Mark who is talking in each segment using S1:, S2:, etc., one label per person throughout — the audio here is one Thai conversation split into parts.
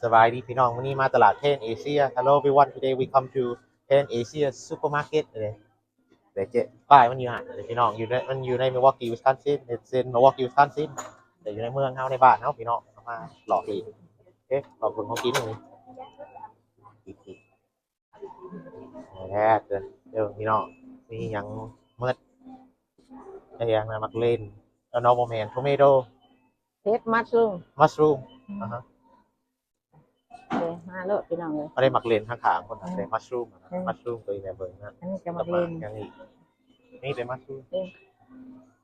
S1: สบายดีพี่น้องวันนี้มาตลาดเทนเอเชีย Hello everyone today we come to เทนเอเชีย supermarket เลยเดี๋ยวเจ๊ป้ายมันอยู่ห่างเลยพี่น้องมันอยู่ใน Milwaukee Wisconsin it's in Milwaukee Wisconsin แต่อยู่ในเมืองเฮาในบ้านเฮาพี่น้องเอามาหลอกลีนโอเคขอบคุณเขากินเลยอีกแรกเลยเดี๋ยวพี่น้องมียังเมื่อไอ้ยังนะมักเล่นแล้วนอร์มอลแมนโทเมโต
S2: เฮ็ดมัดซุ่ม
S1: มัชรูมอ่าฮะ
S2: เลยมาเลยพี่น้องเลย
S1: ไม่ได้มักเล่นข้างๆคนนั้นเป็นมัชรูมมัชรูมตัวอีแม่เบิร์นนะ
S2: อันนี้จะมาเล่น
S1: ยังอีกนี่เป็นมัชรูม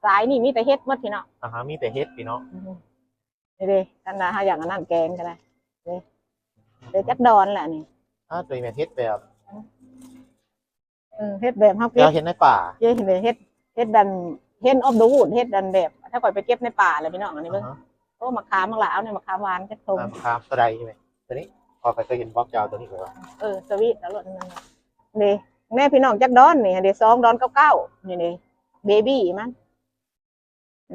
S2: สายนี่มีแต่เฮ็ดหมดพี่น้อง
S1: อ่าฮะมีแต่เฮ็ดพี่น้อง
S2: นี่เด้กันนะถ้าอย่างนั้นแกงก็ได้เดี๋ยวจักดอนแหละนี่
S1: ตัวอีแม่เฮ็ดแบบ
S2: เฮ็ดแบบเฮาเก็บ
S1: เราเห็นในป่า
S2: เฮ็ดเฮ็ดดันเฮ็ดออฟเดอะวูดเฮ็ดดันแบบถ้าก่อยไปเก็บในป่าเลยพี่น้องอันนี้เบิ่งโอ้มะขามมะลาวเนี่ยมะขามหวานจักทง
S1: คามตัวใดใช่ไหมตัวนี้พอเคยเห็นบล็อกยาวตัวนี้ไหมวะ
S2: สวีทแล้วรถนั่นนี่แม่พี่น้องจักดอนนี่เดี๋ยว2 ดอน 99นี่เบบี้มัน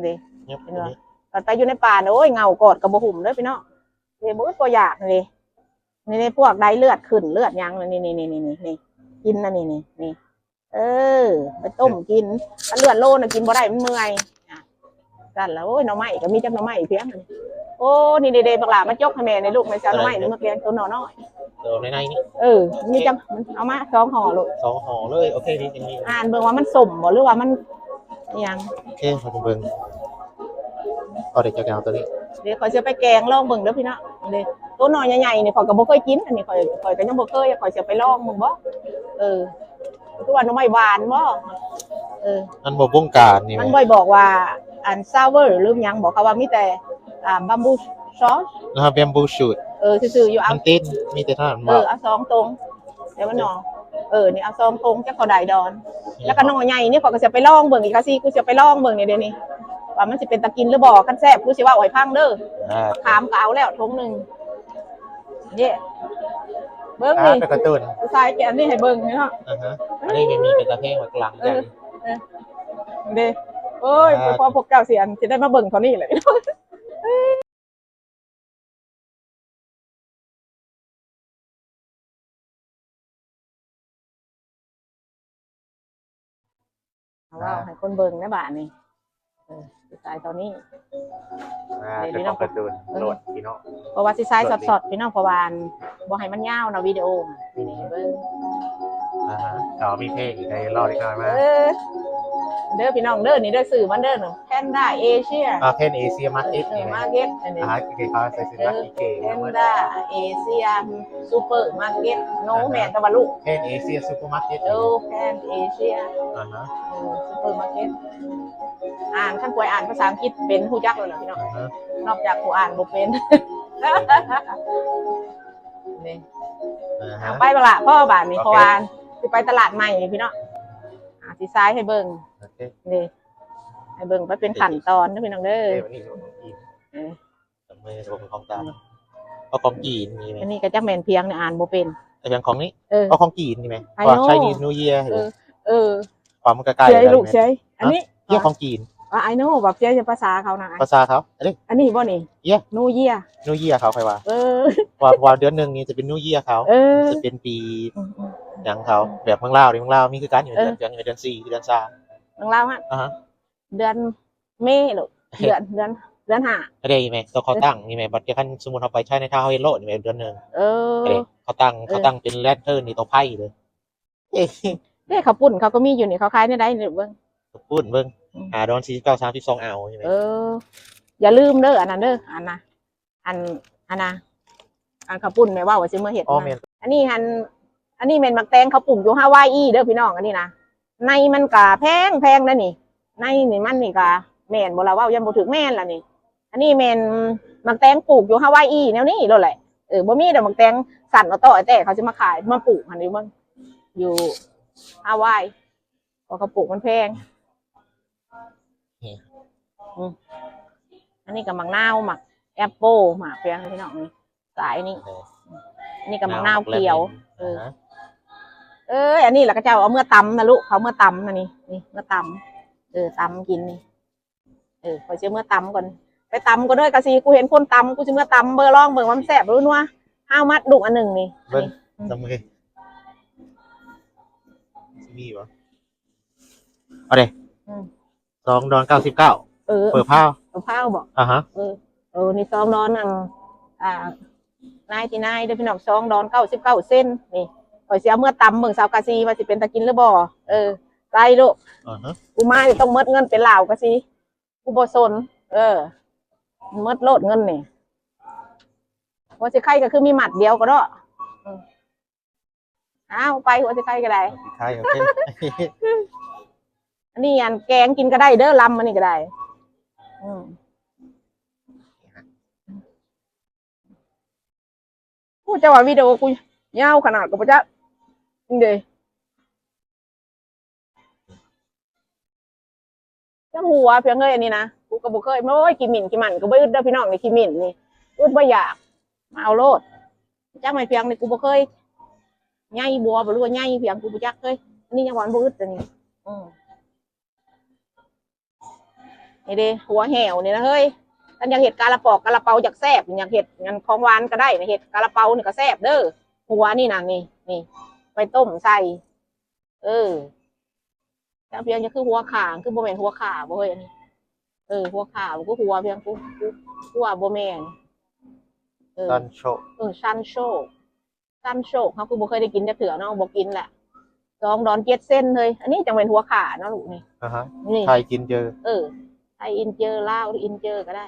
S2: นี่
S1: เนี่ยตัวนี้
S2: ตอนไปอยู่ในป่าเนี่ยโอ้ยเงากอดกับบ่หุ่มเด้อพี่น้องนี่บ่ตัวอยากนี่พวกไดเลือดขึ้นเลือดยังนี่กินนะนี่ไปต้มกินถ้าเลือดโลน่ะกินบ่ได้มันเมื่อยกันแล้วโอ้ยหน่อไม้ก็มีจักหน่อไม้เพียงโอ้นี่เด้ๆบักหลามาจกให้แม่ในลูกแม่จะหน่อไม้นี่มาแกงตัวหน่อน้อย
S1: ตัวในนี่
S2: มีจังเอามา2 ห่อลูก
S1: 2 ห่อเลยโอเคนี่จะมี
S2: อ่านเบิ่งว่ามันสมบ่หรือว่ามันยัง
S1: โอเคขอบคุณเบิ้งก็เด็กจะเอาตัวนี้
S2: เดี๋ยวขอยจะไปแกงลองเบิ่งเด้อพี่น้องนี่ตัวหน่อใหญ่ๆนี่ข่อยก็บ่เคยกินอันนี้ข่อยก็ยังบ่เคยข่อยจะไปลองมึงบ่ตัวหน่อไม้หวานบ่
S1: อันบ่วงการนี่
S2: มันบ่อยบอกว่าอันซาวเวอร์หรือหยังบอกเขาว่ามีแต่บัมบูซอส
S1: นะครับแบมบูชูด
S2: ซื่อๆอยู่เอา
S1: มันติดมีแต่ท่านบอก
S2: เอา2 ตรงเดี๋ยวมันหน่อนี่เอา2 ตรงจักเขาได้ดอน แล้วก็หน่อใหญ่นี่ข่อยก็จะไปลองเบิ่งอีกค่ะสิกูจะไปลองเบิ่งนี่เดี๋ยวนี้ว่ามันสิเป็นตะกินหรือบ่คันแซ่บกูสิว่าอ้อยพังเด้อขามก็เอาแล้วทงนึงนี่เบิ่งนี่
S1: เป็นกระตุ้น
S2: ใส่แกนนี่ให้เบิ่งเนาะ
S1: อันนี้มีเป็นตะเพ่งมากลางกัน
S2: เด้โอ้ยพอพวกเจ้าเสียนสิได้มาเบิ่งเขานี่เลยว้าวให้คนเบิ่งนะบ้านนี่สิใส่ตอนนี้
S1: เป็นของกระตุ้นโหลดพี่น้อง
S2: เพราะว่าสิใส่สดๆพี่น้องเพราะว่าบ่ให้มันยาวนะวิดีโอนี่เบิ่ง
S1: ต่อมีเพลงอีกในรอบอีกหน่อยมา
S2: เด้อพี่น้องเด้อนี่เด้อสื่อมันเด้อแพนด้าเอเชีย
S1: เพนเอเชียมาร์เก็ตนี่
S2: มาร์เก็ตอันนี้
S1: เก๋เขาใส่ซื้อมาเก๋
S2: แพนด้าเอเชียซูเปอร์มาร์เก็ตโนแมนตะวันลูก
S1: เพนเอเชียซูเปอร์มาร์เก็ต
S2: แพนเอเชียซูเปอร์มาร์เก็ตขั้นป่วยอ่านภาษาอังกฤษเป็นผู้จักเลยนะพี่น้องนอกจากผู้อ่านบ่เป็นนี่ไปบ่ล่ะพ่อบาทนี่เพราะว่าสิไปตลาดใหม่พี่น้องสิซ้ายให้เบิ่งนี่ให้เบิ่งไปเป็นขั้นตอนนะพี่น้องเด้อ
S1: ไม่ใช่ของจานเอาของจีนนี่ไหม
S2: อันนี้ก็จักแม่นเพียงเนี่ยอ่านบ่เป็น
S1: แต่อย่างของนี้เอาของจีนนี่ไหมว่าใช้นิวเยียความมันใกล้ๆ
S2: เจ๊ลูกเจ๊อันนี้
S1: เยี่ยของจีน
S2: I know แบบเจ๊จะภาษาเขานะ
S1: ภาษาเขา
S2: อันนี้บ่นี่นูเยีย
S1: นิวเยียเขาใครว่าว่าเดือนหนึ่งนี่จะเป็นนิวเยียเขาจะเป็นปีอย่างเขาแบบเมืองลาวเมืองลาวมีคือการอยู่เดือน4เดือน3
S2: เมืองลาวฮะเดือนเมษหรอเดือน5
S1: อะไรไหมตัวเขาตั้งนี่ไหมบัตรขั้นสมมุติเขาไปใช้ในท่าเฮโร่นี่ไหมเดือนหนึ่งเขาตั้งเป็นแรดเทอร์นี่ตัวไพ่เลย
S2: เขาปุ่นเขาก็มีอยู่นี่เขาคล้ายในได้หรือเบิ้ง
S1: ปุ่นเบิ้งดอน49 32เอาใช่ไหม
S2: อย่าลืมเด้ออันนั้นเด้ออันนะอันเขาปุ่นแม่ว่าสิเมื่อเห็ดอันนี้เมนมักแตงเขาปลูกอยู่ฮาวายเด้อพี่น้องอันนี้นะในมันกะแพงนะนี่ในนี่มันนี่กะแม่นบ่ละว่ายังบ่ถึงแม่นล่ะนี่อันนี้เมนมักแตงปลูกอยู่ฮาวายแนวนี้แล้วแหละบ่มีดอกมักแตงสั่นเอาต่อแต่เขาจะมาขายมาปลูกอันนี้มันอยู่ฮาวายเพราะเขาปลูกมันแพงอันนี้กับมังนาวหมักแอปเปิลหมักเพียงพี่น้องนี่สายนี่กับมังนาวเขียวอันนี้แหละก็เจ้าเอาเมื่อตำนะลูกเขาเมื่อตำนะนี่เมื่อตำตำกินนี่ขอเชื่อเมื่อตำก่อนไปตำก็ด้วยกะซีกูเห็นคนตำกูจะเมื่อตำเบอร์ล่องเบอร์มันแสบรู้นัว ห้าวมัดลูกอันหนึ่งนี่
S1: เบิ้งจำมือมีวะเอาเด้$2.99
S2: เออ
S1: เปิดผ้า
S2: เอาผ้าบอก
S1: ฮะ
S2: นี่$2นายที่นายเด้อพี่น้อง$2.99นี่ข่อยสิเอาเมื่อตำเมืองสาวกะซีว่าสิเป็นตะกินหรือบ่ใส่ลูก
S1: ฮะ
S2: กูมานี่ต้องเมิดเงินเป็นเหล่ากะซีกูบ่สนเมิดโลดเงินนี่หัวสิไข่ก็คือมีหมัดเดียวก็ได้อ้าวไปหัวสิไข่ก็ได้
S1: ใช่โอเค
S2: อันนี้อันแกงกินก็ได้เด้อลำอันนี้ก็ได้กูจะว่าวิดีโอกูยาวขนาดกับพระเจ้าจริงเด้จ้าหัวเพียงเลยอันนี้นะกูก็บ่เคยโอ้ยกินหมิ่นกินมันก็บ่อึดเด้อพี่น้องนี่กินหมิ่นนี่อึดบ่อยากมาเอาโลดจ้าไม่เพียงนี่กูบ่เคยใหญ่บัวบ่รู้ว่าใหญ่เพียงกูบ่จักเคยอันนี้ยังหวานบ่อึดอันนี้นี่เด้หัวแหวนี่นะเฮ้ยท่านอยากเห็ดกาละปอกกาละเปาอยากแซ่บอยากเห็ดงานของหวานก็ได้นะเห็ดกาละเปานี่ก็แซ่บเด้อหัวนี่นะนี่ไปต้มใส่แต่เพียงจะคือหัวขาคือโบแมนหัวขาบ่เฮ้ยอันนี้หัวขาก็หัวเพียงกูว่าโบแมน
S1: ซันโช
S2: ซันโชคเขาคือบ่เคยได้กินจะเถื่อเนาะบ่กินแหละ$2.7เลยอันนี้จังเป็นหัวขาเนาะลูกนี่
S1: นี่ไทยกินเจอ
S2: ไทยอินเจอลาวอินเจอก็ได้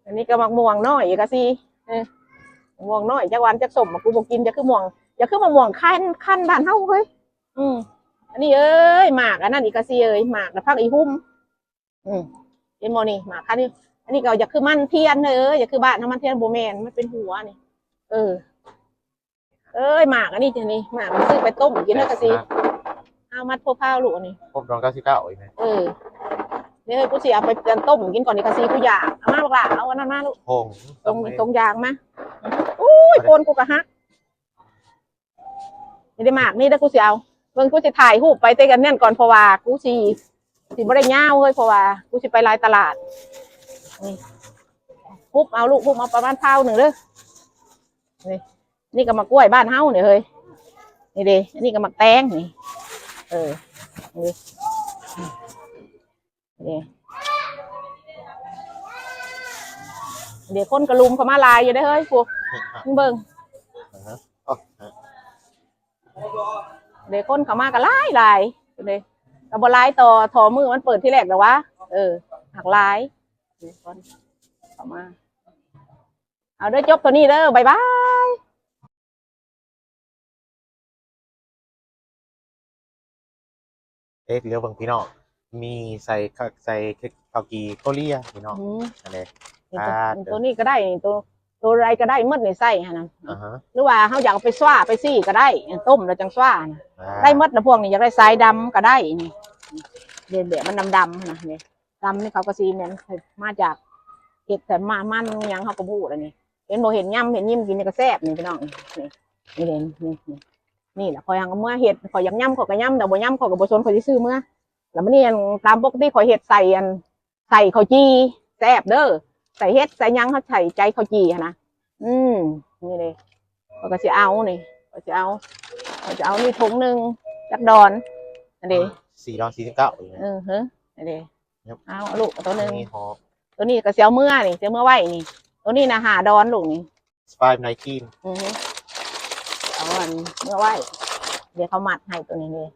S2: อันนี้ก็มักม่วงน้อยก็สิม่วงน้อยจักวันจักสมกูบ่กินจะคือม่วงจะคือมะม่วงคั้นบ้านเฮาเฮ้ยอันนี้หมากอันนั้นอีกก็สิหมากแล้วพักอีหุ่มเห็นบ่นี่หมากคั้นนี่อันนี้ก็อยากคือมันเทียนอยากคือบ้านเฮามันเทียนบ่แม่นมันเป็นหัวนี่หมากอันนี้จังนี่หมากมันซื้อไปต้มกินแล้วก็สิเอามัดพาวลูกนี่
S1: $6.99อีกไหม
S2: เดี๋ยวกูสิเอาไปต้มกินก่อนนี่ก็สิกูอยากเอามาบอกล่ะเอาอันนั้นมาลูกตรงยางมาอุ้ยโกนกูกะฮักนี่ได้หมากนี่ได้กูสิเอาเบิ่งกูสิถ่ายรูปไปเตะกันแน่นก่อนเพราะว่ากูสิบ่ได้ย่าวเฮ้ยเพราะว่ากูสิไปลายตลาดนี่ฮุบเอาลูกฮุบเอาประมาณเท่าหนึ่งเด้อนี่ก็มากล้วยบ้านเฮาเนี่ยเฮ้ยนี่เด้อันนี้ก็มักแตงนี่นี่เดี๋ยวคนกระลุมเขามาลายอยู่ได้เฮ้ยพวกมึงเบิ่งเดี๋ยวคนเขามากระลายเดี๋ยวกระบอลายต่อถอมือมันเปิดที่แรกแต่ว่าหักลายเดี๋ยวคนเขามาเอาเด้อจบตัวนี้เด้อบายบาย
S1: เรียวบางพี่น้องมีใส่ข้าวกีเกาหลีพี่น้องอะไร
S2: ตัวนี้ก็ได้ตัวอะไรก็ได้มดในไส้ฮะนะหรือว่าเขาอยากไปสว่าไปซี่ก็ได้ต้มแล้วจังสว่าได้มดนะพวกนี้อยากได้ทรายดำก็ได้นี่เดี๋ยวมันดำนะเนี่ยดำนี่เขาก็ซีเมนมาจากเห็ดแต่มันยังเขาก็พูดอะไรนี่เห็นโมเห็นย่ำเห็นยิ้มกินนี่ก็แซ่บนี่พี่น้องนี่แหละคอยหังเมื่อเห็ดคอยยังย่ำคอยก็ย่ำแต่บ่ย่ำคอยก็บ่ชนคอยซื้อเมื่อแล้วมันนี่ตามปกติคอยเห็ดใส่ข้าวจีแซ่บเด้อใส่เห็ดใส่ยังเขาใส่ใจข้าวจีนะนี่เลยเขาก็จะเอานี่เขาจะเอานี่ถุงหนึ่งจักดอนอันนี้
S1: $4.49
S2: อันนี้เอาลูกตัวหนึ่งตัวนี้ก็เสียวเมื่อนี่เสียวเมื่อไหวนี่ตัวนี้นะ$5ลูกนี่
S1: $5.19
S2: เอาอันเมื่อไหวเดี๋ยวเขามัดให้ตัวนี้เลย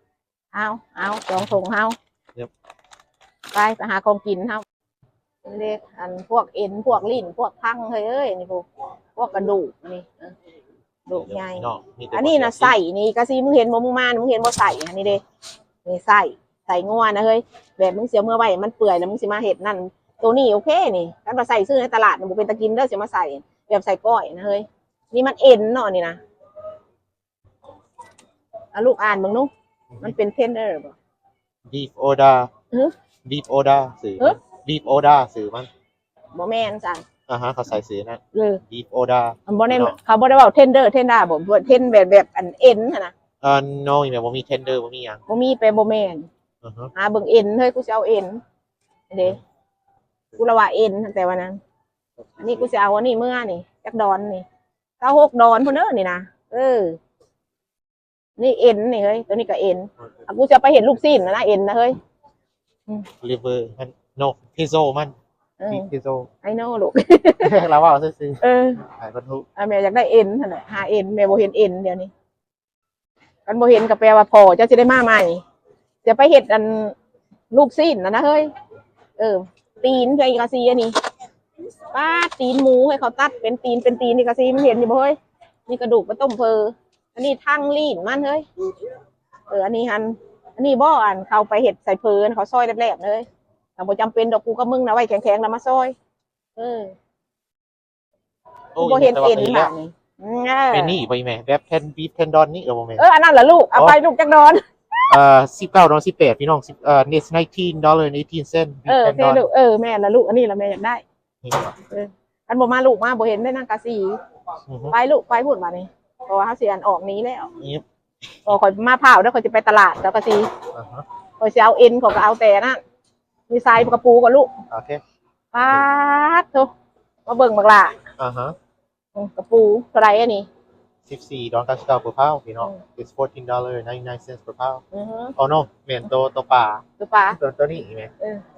S2: เอา2 ถุงเอาไปหาของกินเอาเล็กอันพวกเอ็นพวกลิ้นพวกพังเฮ้ยนี่พวกกระดูกนี่ดูใหญ่อันนี้นะใส่นี่กะซีมึงเห็นบ่มึงมามึงเห็นบ่ใส่อันนี้เด้นี่ใส่งัวนะเฮ้ยแบบมึงเสียเมื่อไหวมันเปื่อยแล้วมึงสิมาเห็ดนั่นตัวนี้โอเคนี่การมาใส่ซื้อในตลาดมันเป็นตะกินเด้อเสียมาใส่แบบใส่ก้อยนะเฮ้ยนี่มันเอ็นเนาะนี่นะลูกอ่านมึงนุ๊กมันเป็นเทนเดอร์ป่ะ
S1: beef order beef order สื่อ beef order สื่อมัน
S2: บ่แม่นสั่น
S1: เขาใส่สื่อนั่นbeef order
S2: บ่ได้เขาบ่ได้ว่าเทนเดอร์บ่เทนแบบอันเอ็นนะ
S1: no เนี่ยบ่มี tender บ่มีหยัง
S2: บ่มีไปบ่แม่นเบิ่งเอ็นเฮ้ยกูสิเอาเอ็นเด้กูละว่าเอ็นแต่วันนั้น อันนี้กูจะเอาอันนี้เมื่อนี่จักดอนนี่96 ดอนพุ่นเด้อนี่นะนี่เอ็นนี่เฮ้ยตัวนี้ก็เอ็นกูจะไปเห็นลูกซีนนะเอ็นนะเฮ้ย
S1: liver มัน no pizzo มัน pizzo
S2: ไอ้โน่ลูก
S1: เราว่าซื้อ ขายบรรทุก
S2: แม่อยากได้เอ็นนั่นแหละหาเอ็นแม่บ่เห็นเอ็นเดี๋ยวนี้กันบ่เห็นก็แปลว่าพอจะได้มาใหม่จะไปเห็ดอันลูกซีนนะเฮ้ยตีนไอ้กะซีอันนี้ป้าตีนหมูให้เขาตัดเป็นตีนนี่กะซีมันเห็นอยู่บ่เฮ้ยนี่กระดูกมาต้มเพออันนี้ทั้งลีนมันเฮ้ยอันนี้อันนี้บ่อันเขาไปเห็ดใส่เพลินเขาซอยแหลบๆเลยแต่บ่จำเป็นดอกกูกับมึงนะไว้แข็งๆแล้วมาซอยบ่เห็นเอ็นค่ะนี่
S1: เป็นนี่ไปไหมแบบแทนบีฟแทนดอนนี่โมเมนต์
S2: อันนั้นแหละลูกเอาไปลูกจักดอน
S1: $19 พี่น้องit's $19.18
S2: เท่ลูกแม่ละลูกอันนี้ละแม่อยากได้อันบ่มาลูกมาบ่เห็นได้นางกะสีไปลูกไปพูดมานี่เพราะว่าเขาสิอันออกนี้แล้วพอข่อยมาเผาแล้วข่อยจะไปตลาดแล้วกะสีข่อยสิเอาเอ็นข่อยก็เอาแต่นั่นมีทรายกระปูกับลูก
S1: โอเค
S2: ป๊าดโธ่มาเบิ่งบักล่ะกระปูเท่าไหร่อันนี้
S1: $14.99 per pound พี่น้อง it's $14.99 per pound oh no เมนตัวปลาตัวนี้ไหม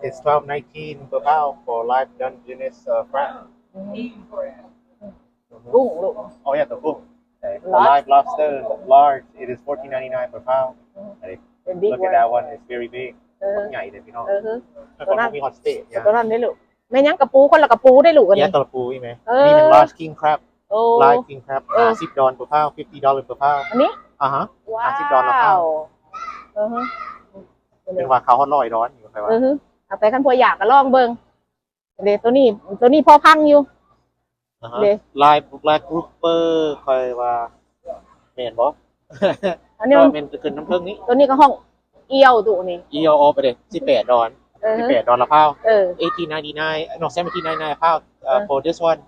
S1: it's $12.19 per pound for live Dungeness crab
S2: กุ้งลูก
S1: oh yeah ตัวกุ้ง for live lobster large it is $14.99 per pound look at that one it's very big ใหญ่เลยพี่น้องตัวนั้นมีฮอตสเตย์
S2: ตัวนั้นได้ลูกแม่ยังกระปูคนละกระปูได้ลูกอันนี้
S1: ตัวปูใช่ไหมนี่เป็น large king crab live king crab $50 per pound $50 per pound
S2: อันนี้
S1: $50 per pound เป็นว่าเขาฮอต100อยู่ใครว่า
S2: เอาไปขั้นพออยากก็ลองเบิ่งเดี๋ยวตัวนี้พอพังอยู่
S1: live black grouper คอยว่าเมนบอ
S2: อันนี้
S1: เมนจะขึ้นน้ำผึ้งนี้
S2: ตัวนี้ก็ห้องเอียวตัวนี้
S1: เอียวไปเลย$18 ละพาว$18.99 no $17.99 pound for this one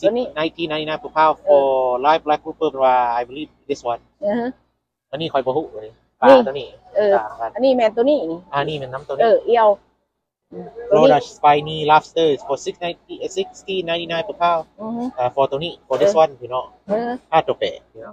S1: $19.99 per pound for live black grouper ว่า I believe this one อันนี้คอยบ่ฮู้ปลาตัวนี้
S2: อันนี้แม่ตัวนี้
S1: นี่มันน้ำตัวนี้
S2: เอียว
S1: Florida spiny lobster is for $16.99 per pound for ตัวนี้ for this one พี่น้องตัวแปดพี่น้อง